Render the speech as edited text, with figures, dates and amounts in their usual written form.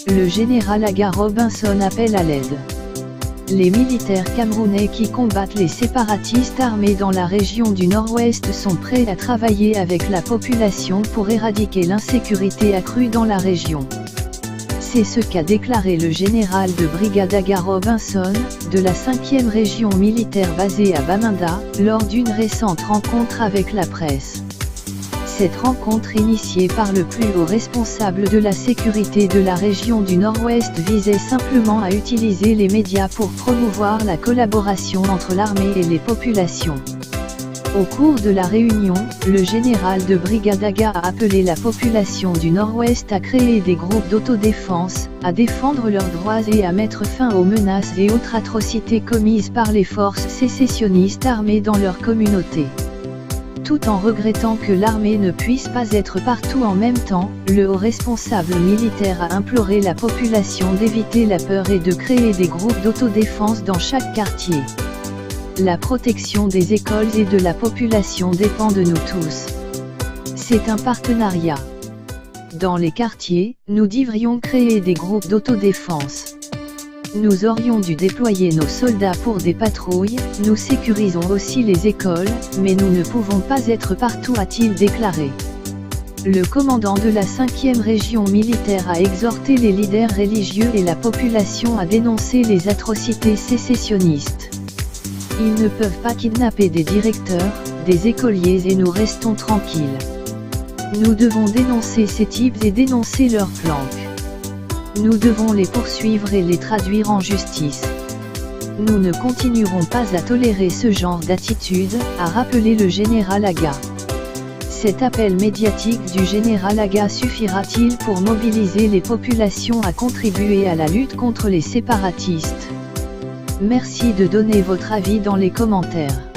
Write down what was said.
Le général Aga Robinson appelle à l'aide. Les militaires camerounais qui combattent les séparatistes armés dans la région du Nord-Ouest sont prêts à travailler avec la population pour éradiquer l'insécurité accrue dans la région. C'est ce qu'a déclaré le général de brigade Aga Robinson, de la 5e région militaire basée à Bamenda, lors d'une récente rencontre avec la presse. Cette rencontre initiée par le plus haut responsable de la sécurité de la région du Nord-Ouest visait simplement à utiliser les médias pour promouvoir la collaboration entre l'armée et les populations. Au cours de la réunion, le général de brigade Aga a appelé la population du Nord-Ouest à créer des groupes d'autodéfense, à défendre leurs droits et à mettre fin aux menaces et autres atrocités commises par les forces sécessionnistes armées dans leur communauté. Tout en regrettant que l'armée ne puisse pas être partout en même temps, le haut responsable militaire a imploré la population d'éviter la peur et de créer des groupes d'autodéfense dans chaque quartier. La protection des écoles et de la population dépend de nous tous. C'est un partenariat. Dans les quartiers, nous devrions créer des groupes d'autodéfense. Nous aurions dû déployer nos soldats pour des patrouilles, nous sécurisons aussi les écoles, mais nous ne pouvons pas être partout, a-t-il déclaré. Le commandant de la 5e région militaire a exhorté les leaders religieux et la population à dénoncer les atrocités sécessionnistes. Ils ne peuvent pas kidnapper des directeurs, des écoliers et nous restons tranquilles. Nous devons dénoncer ces types et dénoncer leurs planques. Nous devons les poursuivre et les traduire en justice. Nous ne continuerons pas à tolérer ce genre d'attitude, a rappelé le général Aga. Cet appel médiatique du général Aga suffira-t-il pour mobiliser les populations à contribuer à la lutte contre les séparatistes? Merci de donner votre avis dans les commentaires.